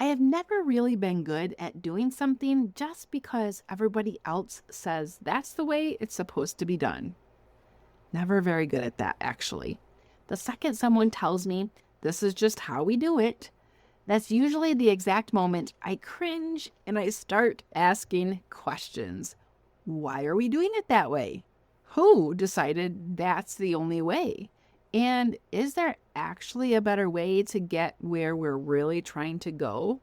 I have never really been good at doing something just because everybody else says that's the way it's supposed to be done. Never very good at that, actually. The second someone tells me this is just how we do it, that's usually the exact moment I cringe and I start asking questions. Why are we doing it that way? Who decided that's the only way? And is there actually a better way to get where we're really trying to go?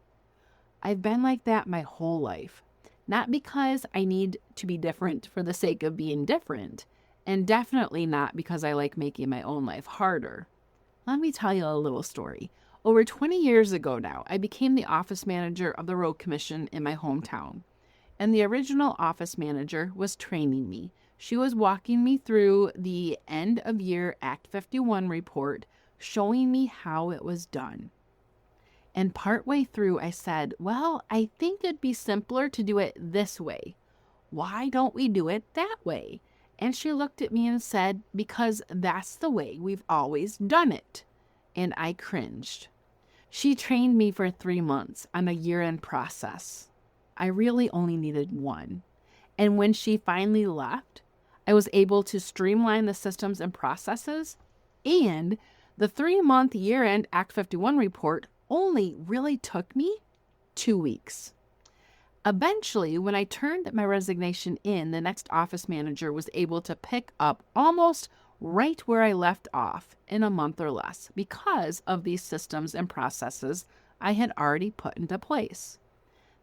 I've been like that my whole life. Not because I need to be different for the sake of being different, and definitely not because I like making my own life harder. Let me tell you a little story. Over 20 years ago now, I became the office manager of the road commission in my hometown. And the original office manager was training me. She was walking me through the end of year Act 51 report, showing me how it was done. And partway through, I said, well, I think it'd be simpler to do it this way. Why don't we do it that way? And she looked at me and said, because that's the way we've always done it. And I cringed. She trained me for 3 months on a year-end process. I really only needed one. And when she finally left, I was able to streamline the systems and processes. And the 3-month year-end Act 51 report only really took me 2 weeks. Eventually, when I turned my resignation in, the next office manager was able to pick up almost right where I left off in a month or less because of these systems and processes I had already put into place.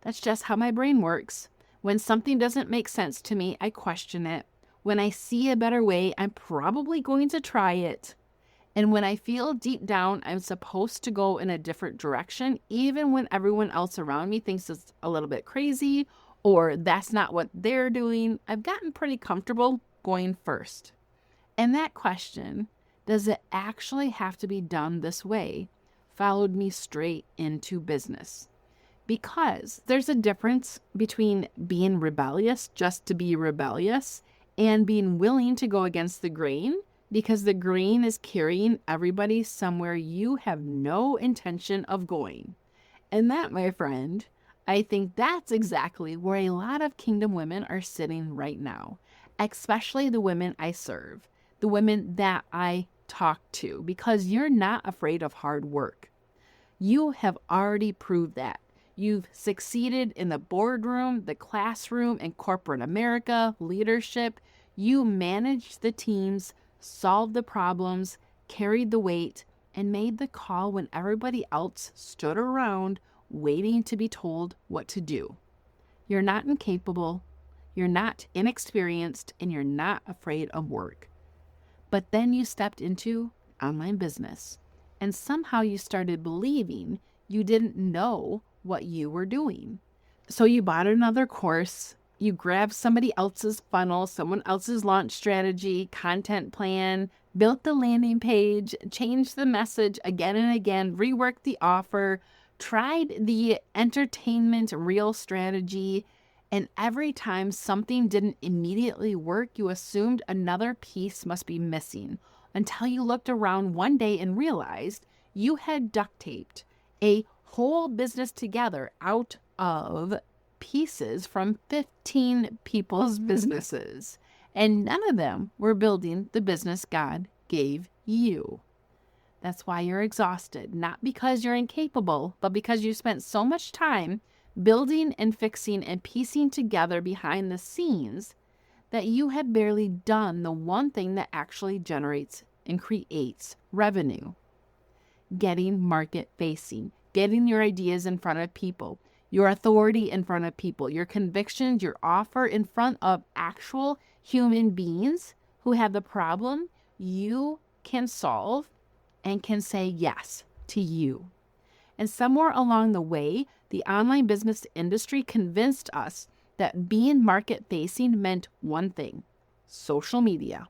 That's just how my brain works. When something doesn't make sense to me, I question it. When I see a better way, I'm probably going to try it. And when I feel deep down I'm supposed to go in a different direction, even when everyone else around me thinks it's a little bit crazy or that's not what they're doing, I've gotten pretty comfortable going first. And that question, does it actually have to be done this way, followed me straight into business. Because there's a difference between being rebellious just to be rebellious and being willing to go against the grain because the grain is carrying everybody somewhere you have no intention of going. And that, my friend, I think that's exactly where a lot of kingdom women are sitting right now, especially the women I serve, the women that I talk to, because you're not afraid of hard work. You have already proved that. You've succeeded in the boardroom, the classroom, and corporate America, leadership. You managed the teams, solved the problems, carried the weight, and made the call when everybody else stood around waiting to be told what to do. You're not incapable, you're not inexperienced, and you're not afraid of work. But then you stepped into online business, and somehow you started believing you didn't know what you were doing. So you bought another course, you grabbed somebody else's funnel, someone else's launch strategy, content plan, built the landing page, changed the message again and again, reworked the offer, tried the entertainment reel strategy, and every time something didn't immediately work, you assumed another piece must be missing until you looked around one day and realized you had duct taped a whole business together out of pieces from 15 people's businesses, and none of them were building the business God gave you. That's why you're exhausted, not because you're incapable, but because you spent so much time building and fixing and piecing together behind the scenes that you have barely done the one thing that actually generates and creates revenue. Getting market facing, getting your ideas in front of people, your authority in front of people, your convictions, your offer in front of actual human beings who have the problem you can solve and can say yes to you. And somewhere along the way, the online business industry convinced us that being market facing meant one thing: social media.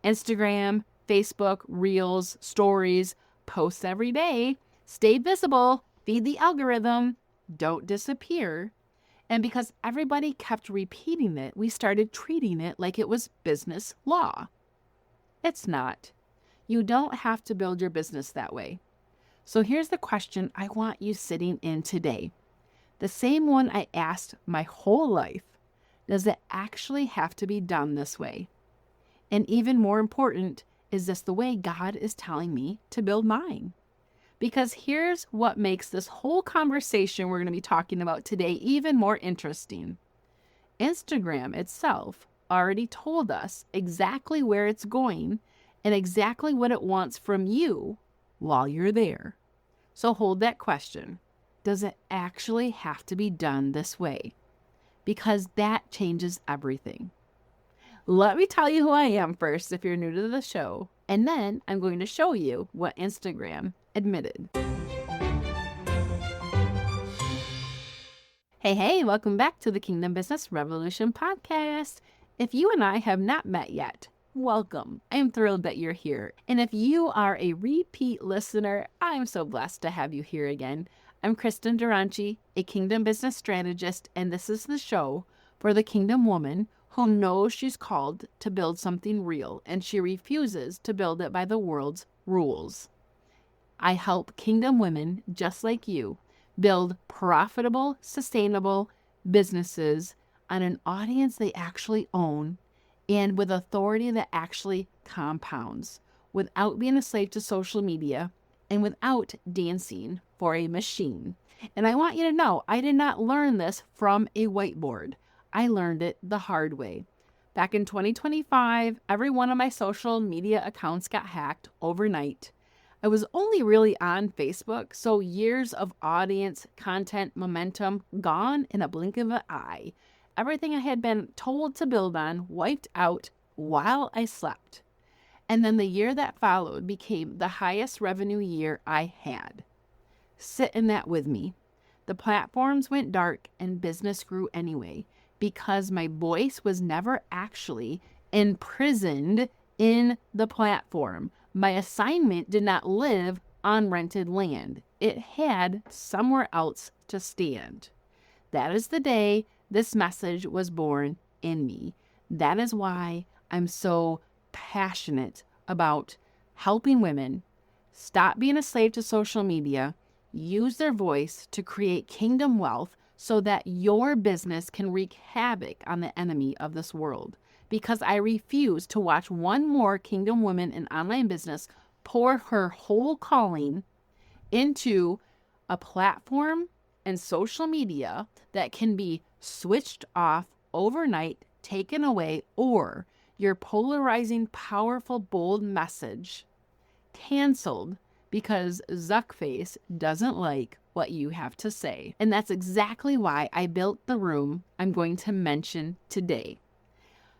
Instagram, Facebook, Reels, Stories, posts every day, stay visible, feed the algorithm, don't disappear. And because everybody kept repeating it, we started treating it like it was business law. It's not. You don't have to build your business that way. So here's the question I want you sitting in today. The same one I asked my whole life. Does it actually have to be done this way? And even more important, is this the way God is telling me to build mine? Because here's what makes this whole conversation we're going to be talking about today even more interesting. Instagram itself already told us exactly where it's going and exactly what it wants from you while you're there. So hold that question. Does it actually have to be done this way? Because that changes everything. Let me tell you who I am first if you're new to the show, and then I'm going to show you what Instagram admitted. Hey, welcome back to the Kingdom Business Revolution podcast. If you and I have not met yet, welcome. I am thrilled that you're here. And if you are a repeat listener, I'm so blessed to have you here again. I'm Kristen Duranci, a Kingdom Business Strategist, and this is the show for the Kingdom woman who knows she's called to build something real and she refuses to build it by the world's rules. I help Kingdom women just like you build profitable, sustainable businesses on an audience they actually own and with authority that actually compounds without being a slave to social media and without dancing for a machine. And I want you to know, I did not learn this from a whiteboard. I learned it the hard way. Back in 2025, every one of my social media accounts got hacked overnight. I was only really on Facebook, so years of audience, content, momentum gone in a blink of an eye. Everything I had been told to build on wiped out while I slept. And then the year that followed became the highest revenue year I had. Sit in that with me. The platforms went dark and business grew anyway because my voice was never actually imprisoned in the platform. My assignment did not live on rented land. It had somewhere else to stand. That is the day this message was born in me. That is why I'm so passionate about helping women stop being a slave to social media, use their voice to create kingdom wealth so that your business can wreak havoc on the enemy of this world. Because I refuse to watch one more kingdom woman in online business pour her whole calling into a platform and social media that can be switched off overnight, taken away, or your polarizing, powerful, bold message canceled because Zuckface doesn't like what you have to say. And that's exactly why I built the room I'm going to mention today.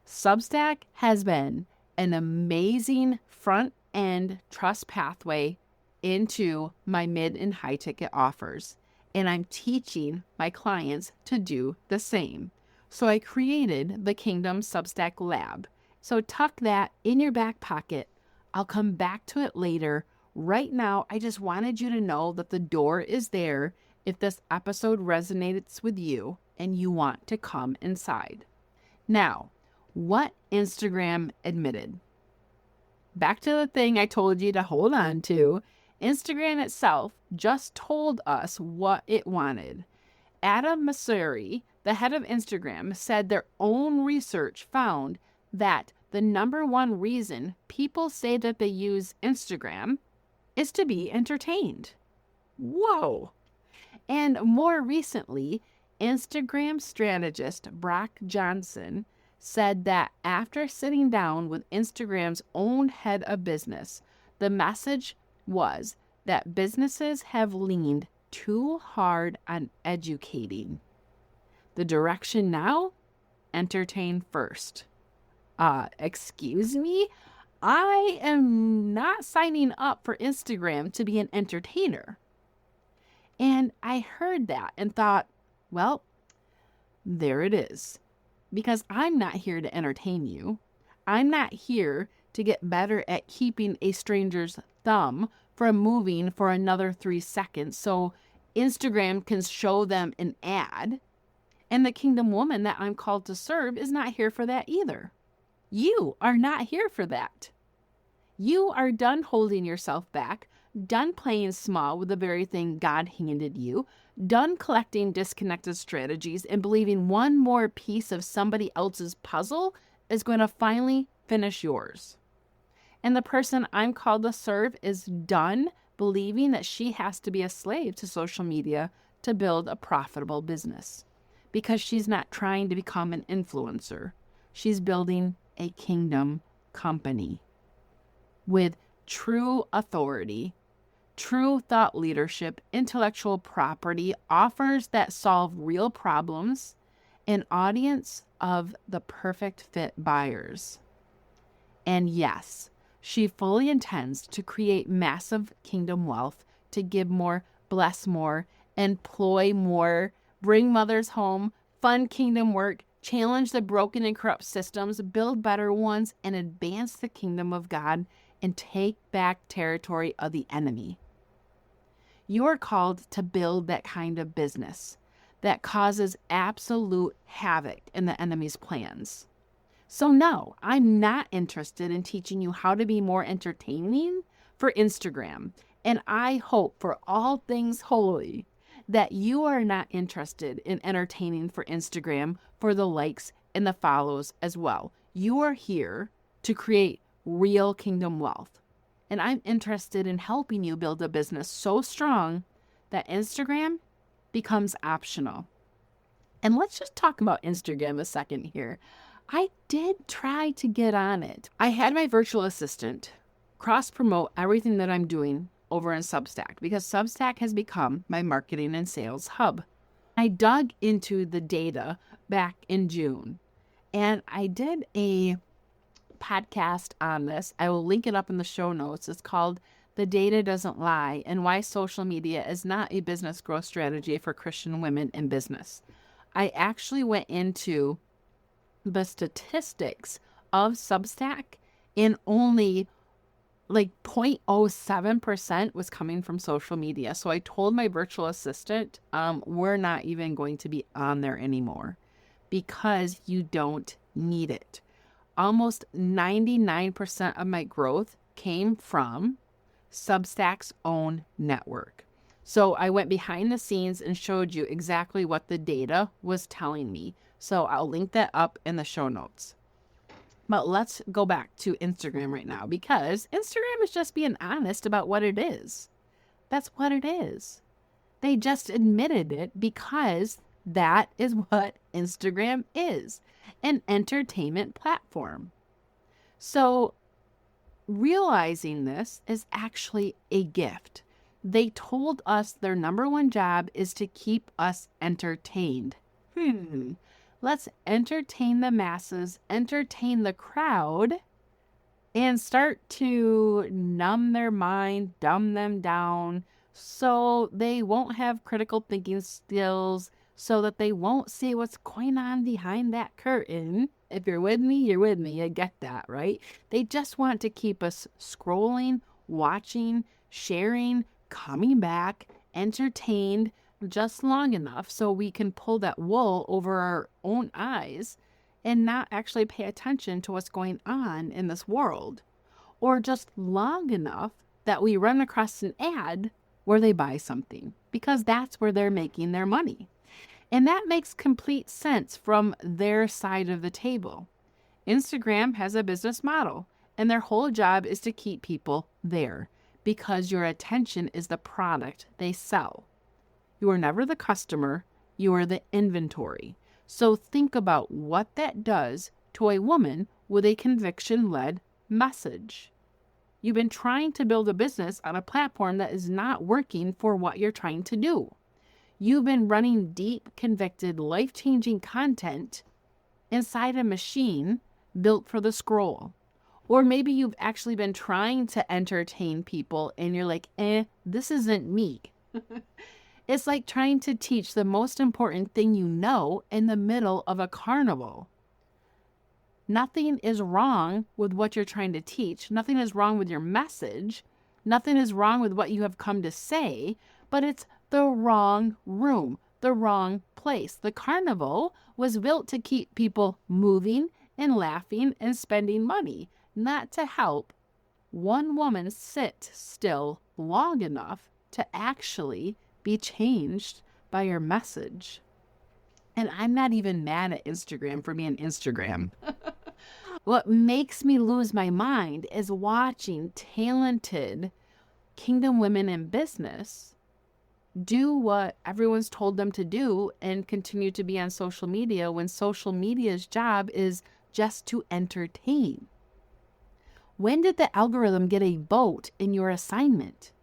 Substack has been an amazing front-end trust pathway into my mid and high ticket offers. And I'm teaching my clients to do the same. So I created the Kingdom Substack Lab. So tuck that in your back pocket. I'll come back to it later. Right now, I just wanted you to know that the door is there if this episode resonates with you and you want to come inside. Now, what Instagram admitted. Back to the thing I told you to hold on to. Instagram itself just told us what it wanted. Adam Mosseri, the head of Instagram, said their own research found that the number one reason people say that they use Instagram is to be entertained. Whoa! And more recently, Instagram strategist Brock Johnson said that after sitting down with Instagram's own head of business, the message was that businesses have leaned too hard on educating. The direction now? Entertain first. Excuse me? I am not signing up for Instagram to be an entertainer. And I heard that and thought, well, there it is. Because I'm not here to entertain you. I'm not here to get better at keeping a stranger's thumb from moving for another 3 seconds so Instagram can show them an ad. And the kingdom woman that I'm called to serve is not here for that either. You are not here for that. You are done holding yourself back, Done playing small with the very thing God handed you. Done collecting disconnected strategies and believing one more piece of somebody else's puzzle is going to finally finish yours. And the person I'm called to serve is done believing that she has to be a slave to social media to build a profitable business, because she's not trying to become an influencer. She's building a kingdom company with true authority, true thought leadership, intellectual property, offers that solve real problems, an audience of the perfect fit buyers. And yes, she fully intends to create massive kingdom wealth, to give more, bless more, employ more, bring mothers home, fund kingdom work, challenge the broken and corrupt systems, build better ones, and advance the kingdom of God and take back territory of the enemy. You are called to build that kind of business that causes absolute havoc in the enemy's plans. So no, I'm not interested in teaching you how to be more entertaining for Instagram. And I hope for all things holy that you are not interested in entertaining for Instagram for the likes and the follows as well. You are here to create real kingdom wealth. And I'm interested in helping you build a business so strong that Instagram becomes optional. And let's just talk about Instagram a second here. I did try to get on it. I had my virtual assistant cross-promote everything that I'm doing over in Substack, because Substack has become my marketing and sales hub. I dug into the data back in June, and I did a podcast on this. I will link it up in the show notes. It's called The Data Doesn't Lie, and Why Social Media is Not a Business Growth Strategy for Christian Women in Business. I actually went into the statistics of Substack, and only like 0.07% was coming from social media. So I told my virtual assistant, we're not even going to be on there anymore because you don't need it. Almost 99% of my growth came from Substack's own network. So I went behind the scenes and showed you exactly what the data was telling me. So I'll link that up in the show notes. But let's go back to Instagram right now, because Instagram is just being honest about what it is. That's what it is. They just admitted it because that is what Instagram is, an entertainment platform. So realizing this is actually a gift. They told us their number one job is to keep us entertained. Let's entertain the masses, entertain the crowd, and start to numb their mind, dumb them down, so they won't have critical thinking skills, so that they won't see what's going on behind that curtain. If you're with me, you're with me. I get that, right? They just want to keep us scrolling, watching, sharing, coming back, entertained, just long enough so we can pull that wool over our own eyes and not actually pay attention to what's going on in this world, or just long enough that we run across an ad where they buy something, because that's where they're making their money. And that makes complete sense from their side of the table. Instagram has a business model, and their whole job is to keep people there, because your attention is the product they sell. You are never the customer, you are the inventory. So think about what that does to a woman with a conviction-led message. You've been trying to build a business on a platform that is not working for what you're trying to do. You've been running deep, convicted, life-changing content inside a machine built for the scroll. Or maybe you've actually been trying to entertain people and you're like, this isn't me. It's like trying to teach the most important thing you know in the middle of a carnival. Nothing is wrong with what you're trying to teach. Nothing is wrong with your message. Nothing is wrong with what you have come to say, but it's the wrong room, the wrong place. The carnival was built to keep people moving and laughing and spending money, not to help one woman sit still long enough to actually be changed by your message. And I'm not even mad at Instagram for being Instagram. What makes me lose my mind is watching talented kingdom women in business do what everyone's told them to do and continue to be on social media when social media's job is just to entertain. When did the algorithm get a vote in your assignment?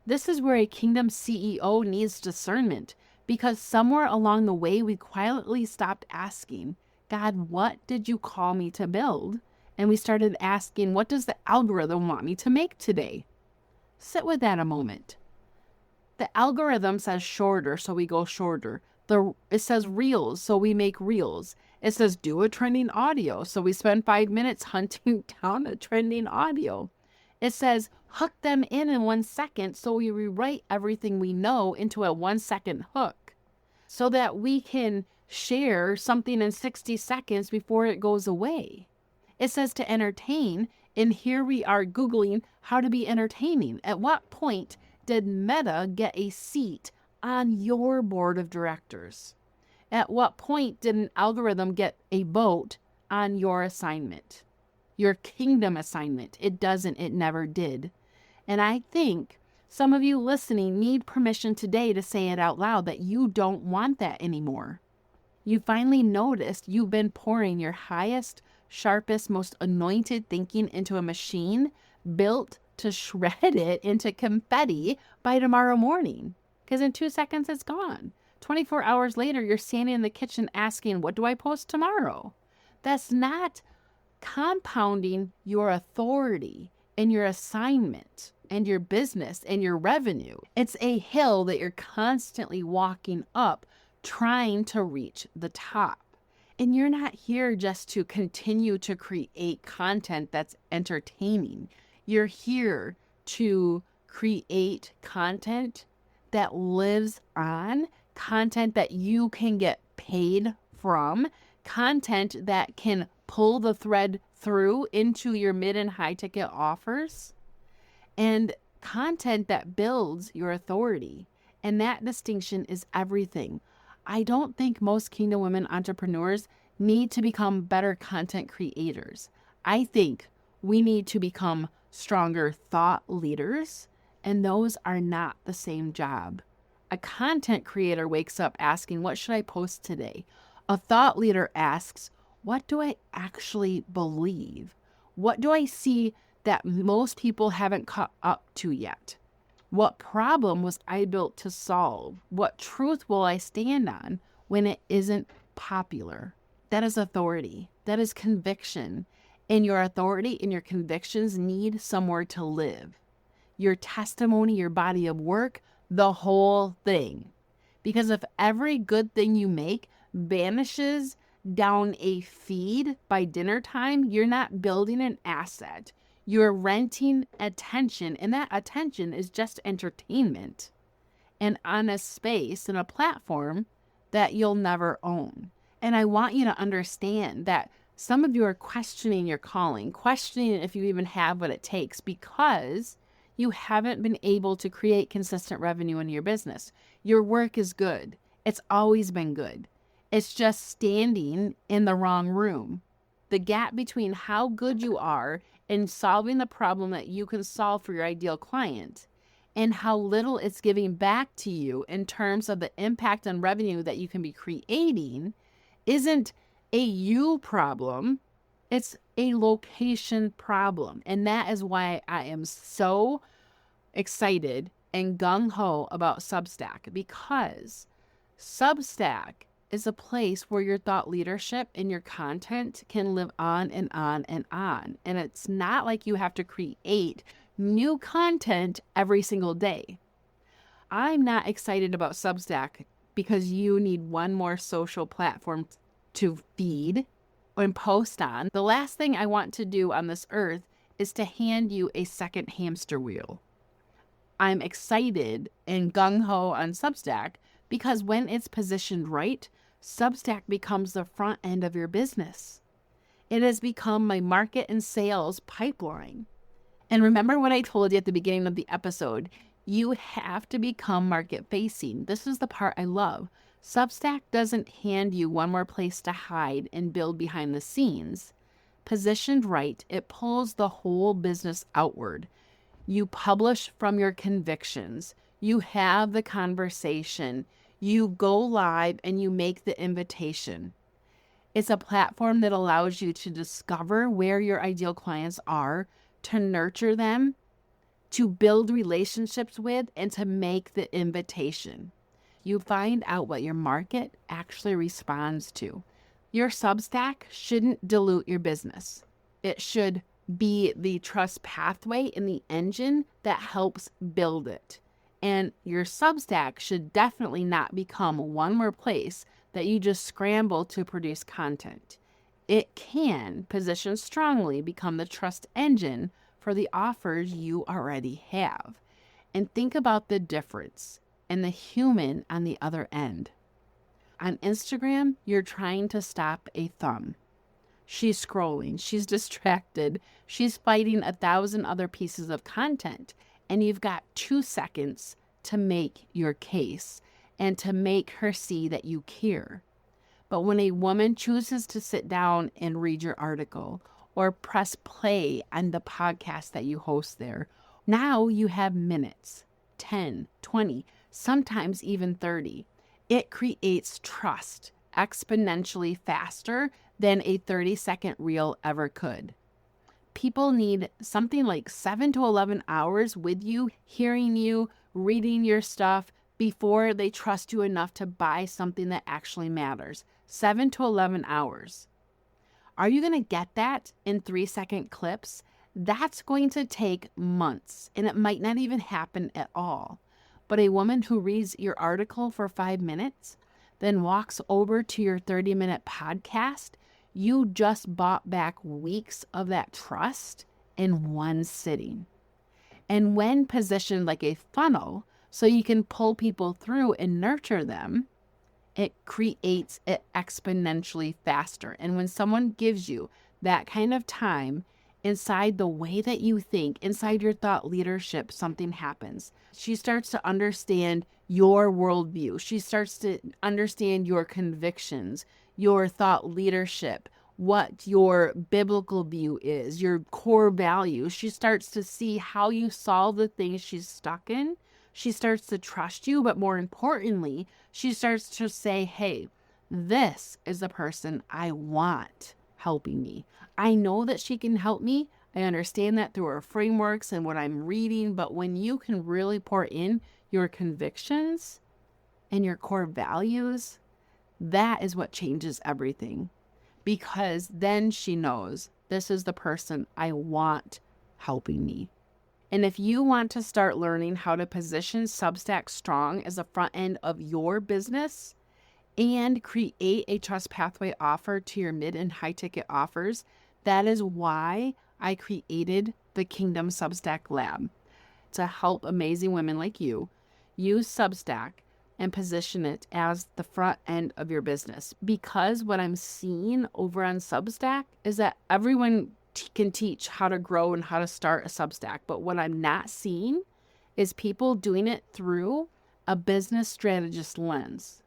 This is where a kingdom CEO needs discernment, because somewhere along the way we quietly stopped asking, God, what did you call me to build? And we started asking, what does the algorithm want me to make today? Sit with that a moment. The algorithm says shorter, so we go shorter. It says reels, so we make reels. It says do a trending audio, so we spend 5 minutes hunting down a trending audio. It says hook them in 1 second, so we rewrite everything we know into a 1-second hook so that we can share something in 60 seconds before it goes away. It says to entertain, and here we are Googling how to be entertaining. At what point did Meta get a seat on your board of directors? At what point did an algorithm get a vote on your assignment? Your kingdom assignment. It never did. And I think some of you listening need permission today to say it out loud that you don't want that anymore. You finally noticed you've been pouring your highest, sharpest, most anointed thinking into a machine built to shred it into confetti by tomorrow morning. Because in 2 seconds, it's gone. 24 hours later, you're standing in the kitchen asking, what do I post tomorrow? That's not compounding your authority and your assignment and your business and your revenue. It's a hill that you're constantly walking up, trying to reach the top. And you're not here just to continue to create content that's entertaining. You're here to create content that lives on, content that you can get paid from, content that can pull the thread through into your mid and high ticket offers, and content that builds your authority. And that distinction is everything. I don't think most kingdom women entrepreneurs need to become better content creators. I think we need to become stronger thought leaders, and those are not the same job. A content creator wakes up asking, what should I post today? A thought leader asks, what do I actually believe? What do I see that most people haven't caught up to yet? What problem was I built to solve? What truth will I stand on when it isn't popular? That is authority. That is conviction. And your authority and your convictions need somewhere to live. Your testimony, your body of work, the whole thing. Because if every good thing you make vanishes down a feed by dinner time, you're not building an asset. You're renting attention, and that attention is just entertainment and on a space and a platform that you'll never own. And I want you to understand that some of you are questioning your calling, questioning if you even have what it takes because you haven't been able to create consistent revenue in your business. Your work is good. It's always been good. It's just standing in the wrong room. The gap between how good you are in solving the problem that you can solve for your ideal client and how little it's giving back to you in terms of the impact on revenue that you can be creating isn't a you problem. It's a location problem. And that is why I am so excited and gung-ho about Substack, because Substack is a place where your thought leadership and your content can live on and on and on. And it's not like you have to create new content every single day. I'm not excited about Substack because you need one more social platform to feed and post on. The last thing I want to do on this earth is to hand you a second hamster wheel. I'm excited and gung-ho on Substack because when it's positioned right, Substack becomes the front end of your business. It has become my market and sales pipeline. And remember what I told you at the beginning of the episode, you have to become market facing. This is the part I love. Substack doesn't hand you one more place to hide and build behind the scenes. Positioned right, it pulls the whole business outward. You publish from your convictions. You have the conversation. You go live and you make the invitation. It's a platform that allows you to discover where your ideal clients are, to nurture them, to build relationships with, and to make the invitation. You find out what your market actually responds to. Your Substack shouldn't dilute your business. It should be the trust pathway and the engine that helps build it. And your Substack should definitely not become one more place that you just scramble to produce content. It can, position strongly, become the trust engine for the offers you already have. And think about the difference and the human on the other end. On Instagram, you're trying to stop a thumb. She's scrolling, she's distracted, she's fighting 1,000 other pieces of content, and you've got 2 seconds to make your case and to make her see that you care. But when a woman chooses to sit down and read your article or press play on the podcast that you host there, now you have minutes, 10, 20, sometimes even 30. It creates trust exponentially faster than a 30-second reel ever could. People need something like 7 to 11 hours with you, hearing you, reading your stuff before they trust you enough to buy something that actually matters. 7 to 11 hours. Are you going to get that in 3-second clips? That's going to take months, and it might not even happen at all. But a woman who reads your article for 5 minutes, then walks over to your 30-minute podcast, you just bought back weeks of that trust in one sitting. And when positioned like a funnel, so you can pull people through and nurture them, it creates it exponentially faster. And when someone gives you that kind of time inside the way that you think, inside your thought leadership, something happens. She starts to understand your worldview. She starts to understand your convictions, your thought leadership, what your biblical view is, your core values. She starts to see how you solve the things she's stuck in. She starts to trust you, but more importantly, she starts to say, hey, this is the person I want helping me. I know that she can help me. I understand that through her frameworks and what I'm reading, but when you can really pour in your convictions and your core values, that is what changes everything. Because then she knows this is the person I want helping me. And if you want to start learning how to position Substack strong as the front end of your business and create a trust pathway offer to your mid and high ticket offers, that is why I created the Kingdom Substack Lab, to help amazing women like you use Substack and position it as the front end of your business. Because what I'm seeing over on Substack is that everyone can teach how to grow and how to start a Substack. But what I'm not seeing is people doing it through a business strategist lens,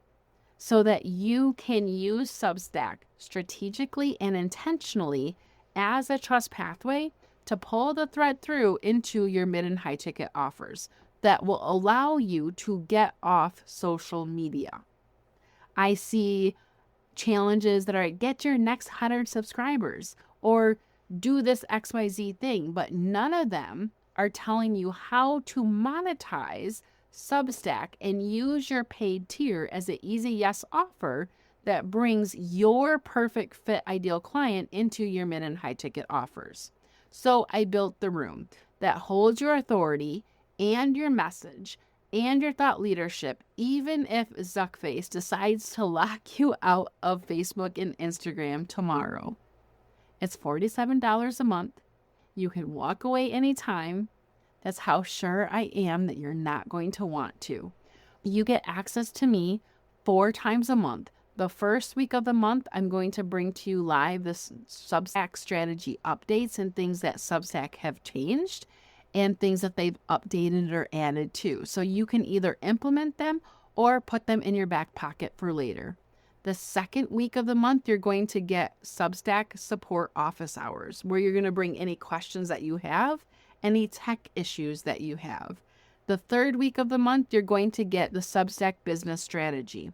so that you can use Substack strategically and intentionally as a trust pathway to pull the thread through into your mid and high ticket offers that will allow you to get off social media. I see challenges that are get your next 100 subscribers or do this XYZ thing, but none of them are telling you how to monetize Substack and use your paid tier as an easy yes offer that brings your perfect fit ideal client into your mid and high ticket offers. So I built the room that holds your authority and your message and your thought leadership, even if Zuckface decides to lock you out of Facebook and Instagram tomorrow. It's $47 a month. You can walk away anytime. That's how sure I am that you're not going to want to. You get access to me 4 times a month, The first week of the month, I'm going to bring to you live this Substack strategy updates and things that Substack have changed and things that they've updated or added to. So you can either implement them or put them in your back pocket for later. The second week of the month, you're going to get Substack support office hours, where you're going to bring any questions that you have, any tech issues that you have. The third week of the month, you're going to get the Substack business strategy.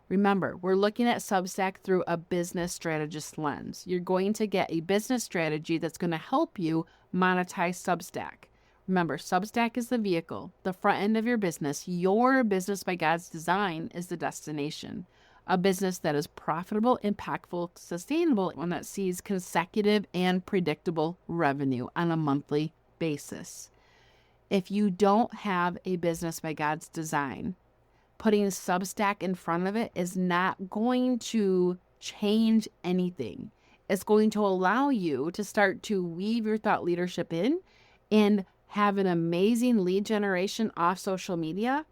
Remember, we're looking at Substack through a business strategist lens. You're going to get a business strategy that's going to help you monetize Substack. Remember, Substack is the vehicle, the front end of your business. Your business by God's design is the destination. A business that is profitable, impactful, sustainable, one that sees consecutive and predictable revenue on a monthly basis. If you don't have a business by God's design, putting Substack in front of it is not going to change anything. It's going to allow you to start to weave your thought leadership in and have an amazing lead generation off social media.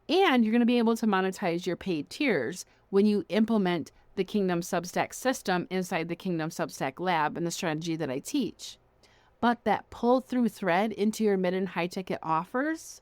And you're going to be able to monetize your paid tiers when you implement the Kingdom Substack system inside the Kingdom Substack lab and the strategy that I teach. But that pull through thread into your mid and high ticket offers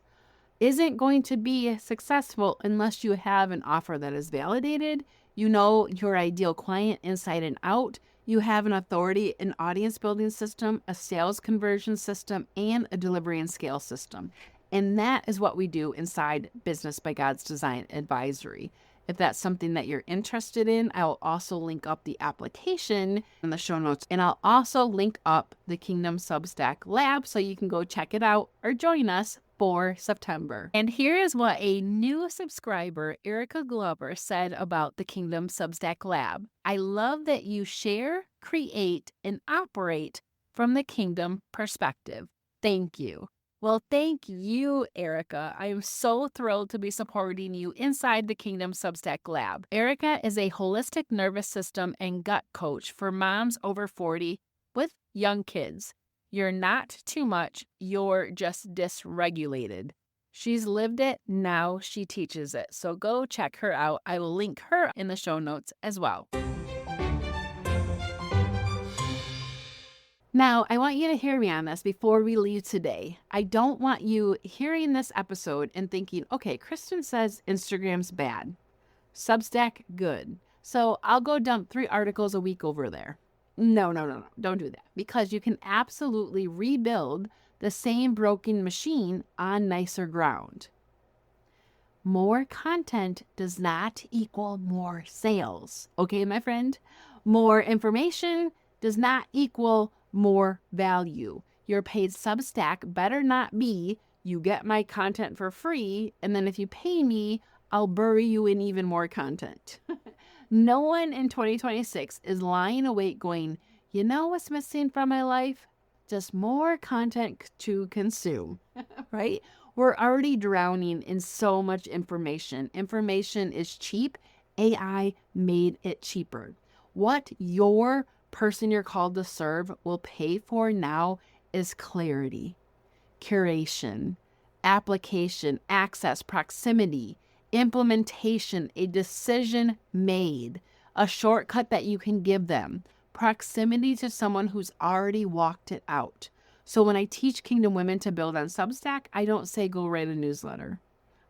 isn't going to be successful unless you have an offer that is validated, you know your ideal client inside and out, you have an authority, an audience building system, a sales conversion system, and a delivery and scale system. And that is what we do inside Business by God's Design Advisory. If that's something that you're interested in, I will also link up the application in the show notes. And I'll also link up the Kingdom Substack Lab so you can go check it out or join us for September. And here is what a new subscriber, Erica Glover, said about the Kingdom Substack Lab. I love that you share, create, and operate from the kingdom perspective. Thank you. Well, thank you, Erica. I am so thrilled to be supporting you inside the Kingdom Substack Lab. Erica is a holistic nervous system and gut coach for moms over 40 with young kids. You're not too much, you're just dysregulated. She's lived it, now she teaches it. So go check her out. I will link her in the show notes as well. Now, I want you to hear me on this before we leave today. I don't want you hearing this episode and thinking, okay, Kristen says Instagram's bad, Substack good, so I'll go dump 3 articles a week over there. No, don't do that, because you can absolutely rebuild the same broken machine on nicer ground. More content does not equal more sales. Okay, my friend? More information does not equal more value. Your paid Substack better not be, you get my content for free, and then if you pay me, I'll bury you in even more content. No one in 2026 is lying awake going, you know what's missing from my life? Just more content to consume, right? We're already drowning in so much information. Information is cheap. AI made it cheaper. What your person you're called to serve will pay for now is clarity, curation, application, access, proximity, implementation, a decision made, a shortcut that you can give them, proximity to someone who's already walked it out. So when I teach Kingdom Women to build on Substack, I don't say go write a newsletter.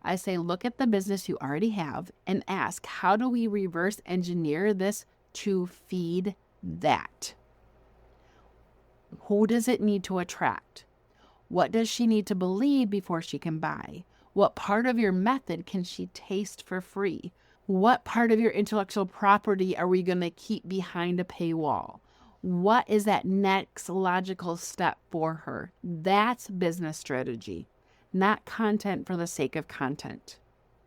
I say look at the business you already have and ask, how do we reverse engineer this to feed that? Who does it need to attract? What does she need to believe before she can buy? What part of your method can she taste for free? What part of your intellectual property are we going to keep behind a paywall? What is that next logical step for her? That's business strategy, not content for the sake of content.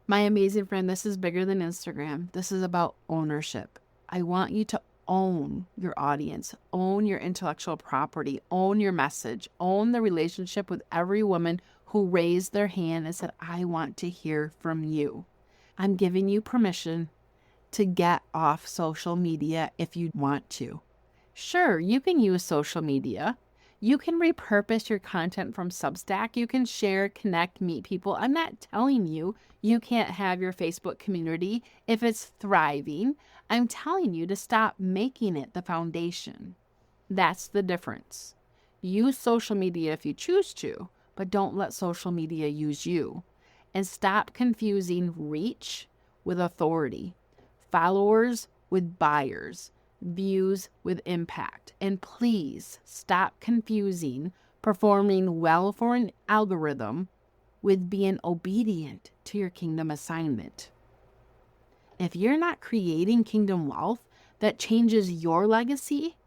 My amazing friend, this is bigger than Instagram. This is about ownership. I want you to own your audience, own your intellectual property, own your message, own the relationship with every woman who raised their hand and said, I want to hear from you. I'm giving you permission to get off social media if you want to. Sure, you can use social media. You can repurpose your content from Substack. You can share, connect, meet people. I'm not telling you you can't have your Facebook community if it's thriving. I'm telling you to stop making it the foundation. That's the difference. Use social media if you choose to, but don't let social media use you. And stop confusing reach with authority, followers with buyers, views with impact. And please stop confusing performing well for an algorithm with being obedient to your kingdom assignment. If you're not creating kingdom wealth that changes your legacy,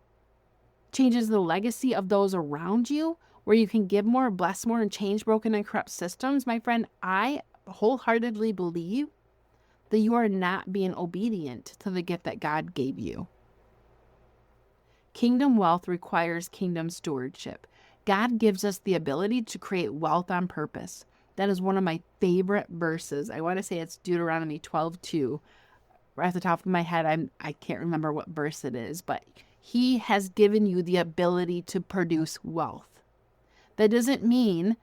changes the legacy of those around you, where you can give more, bless more, and change broken and corrupt systems, my friend, I wholeheartedly believe that you are not being obedient to the gift that God gave you. Kingdom wealth requires kingdom stewardship. God gives us the ability to create wealth on purpose. That is one of my favorite verses. I want to say it's Deuteronomy 12:2. Right off the top of my head, I can't remember what verse it is, but He has given you the ability to produce wealth. That doesn't mean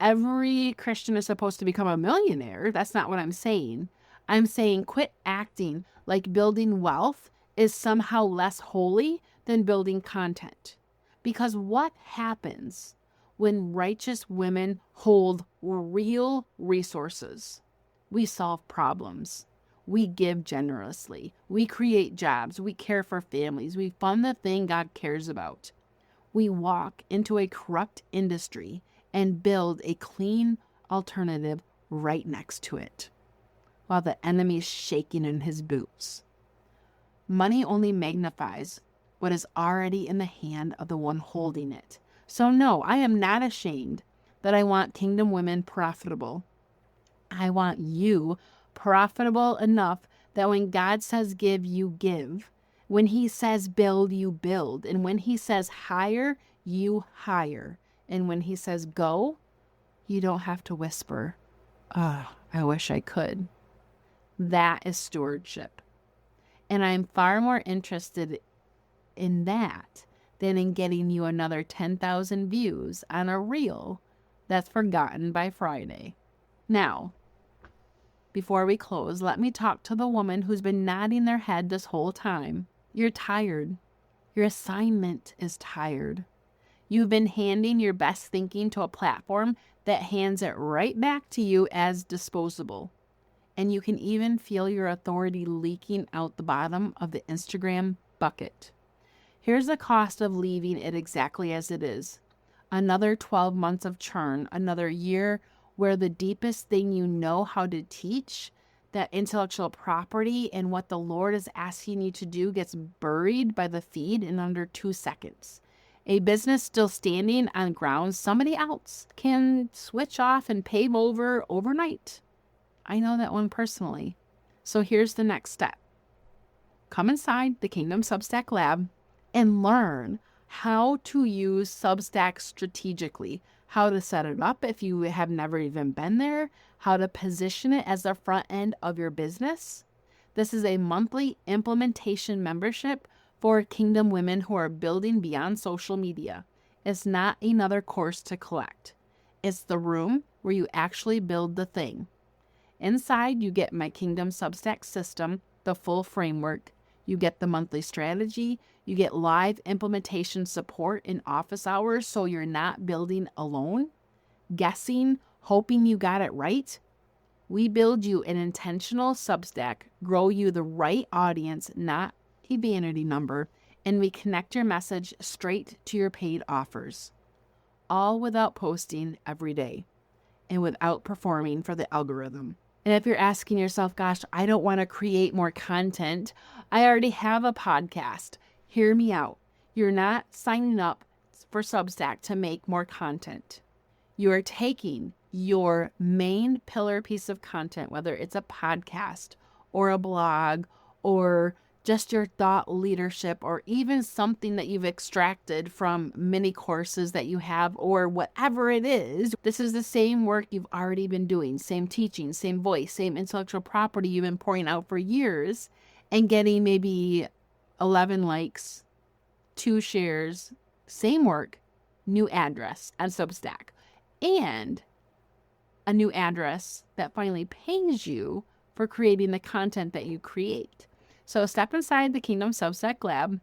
every Christian is supposed to become a millionaire. That's not what I'm saying. I'm saying quit acting like building wealth is somehow less holy than building content. Because what happens when righteous women hold real resources? We solve problems. We give generously. We create jobs. We care for families. We fund the thing God cares about. We walk into a corrupt industry and build a clean alternative right next to it, while the enemy's shaking in his boots. Money only magnifies what is already in the hand of the one holding it. So no, I am not ashamed that I want kingdom women profitable. I want you profitable enough that when God says give, you give. When He says build, you build. And when He says hire, you hire. And when He says go, you don't have to whisper, "Oh, I wish I could." That is stewardship. And I'm far more interested in that than in getting you another 10,000 views on a reel that's forgotten by Friday. Now, before we close, let me talk to the woman who's been nodding their head this whole time. You're tired. Your assignment is tired. You've been handing your best thinking to a platform that hands it right back to you as disposable. And you can even feel your authority leaking out the bottom of the Instagram bucket. Here's the cost of leaving it exactly as it is. Another 12 months of churn, another year where the deepest thing you know how to teach, that intellectual property and what the Lord is asking you to do, gets buried by the feed in under 2 seconds. A business still standing on ground somebody else can switch off and pave over overnight. I know that one personally. So here's the next step. Come inside the Kingdom Substack Lab and learn how to use Substack strategically, how to set it up if you have never even been there, how to position it as the front end of your business. This is a monthly implementation membership for kingdom women who are building beyond social media. It's not another course to collect. It's the room where you actually build the thing. Inside, you get my Kingdom Substack system, the full framework. You get the monthly strategy. You get live implementation support in office hours so you're not building alone, guessing, hoping you got it right. We build you an intentional Substack, grow you the right audience, not a vanity number, and we connect your message straight to your paid offers, all without posting every day and without performing for the algorithm. And if you're asking yourself, gosh, I don't want to create more content, I already have a podcast. Hear me out. You're not signing up for Substack to make more content. You are taking your main pillar piece of content, whether it's a podcast or a blog or just your thought leadership or even something that you've extracted from mini courses that you have or whatever it is. This is the same work you've already been doing, same teaching, same voice, same intellectual property you've been pouring out for years and getting maybe 11 likes, 2 shares, same work, new address on Substack, and a new address that finally pays you for creating the content that you create. So step inside the Kingdom Substack Lab.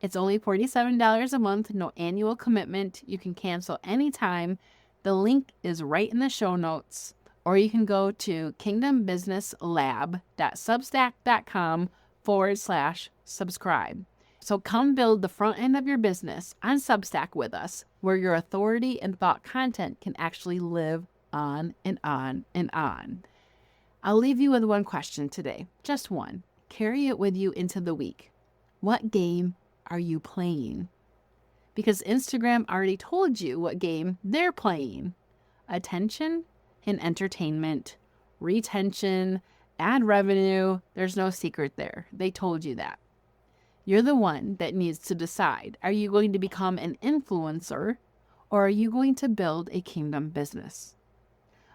It's only $47 a month, no annual commitment. You can cancel anytime. The link is right in the show notes, or you can go to kingdombusinesslab.substack.com/subscribe. So come build the front end of your business on Substack with us, where your authority and thought content can actually live on and on and on. I'll leave you with one question today, just one. Carry it with you into the week. What game are you playing? Because Instagram already told you what game they're playing. Attention and entertainment, retention, ad revenue. There's no secret there. They told you that. You're the one that needs to decide. Are you going to become an influencer, or are you going to build a kingdom business?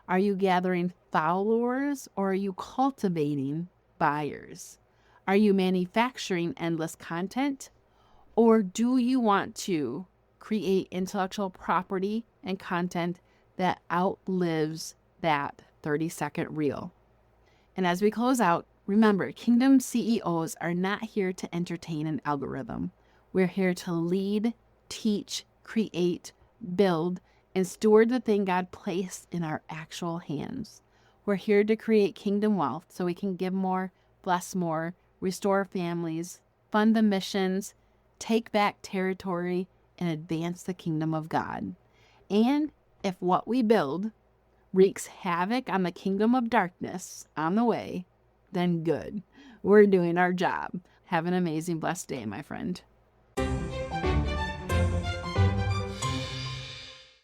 Are you gathering followers, or are you cultivating buyers? Are you manufacturing endless content, or do you want to create intellectual property and content that outlives that 30-second reel? And as we close out, remember, Kingdom CEOs are not here to entertain an algorithm. We're here to lead, teach, create, build, and steward the thing God placed in our actual hands. We're here to create kingdom wealth so we can give more, bless more, restore families, fund the missions, take back territory, and advance the kingdom of God. And if what we build wreaks havoc on the kingdom of darkness on the way, then good. We're doing our job. Have an amazing, blessed day, my friend.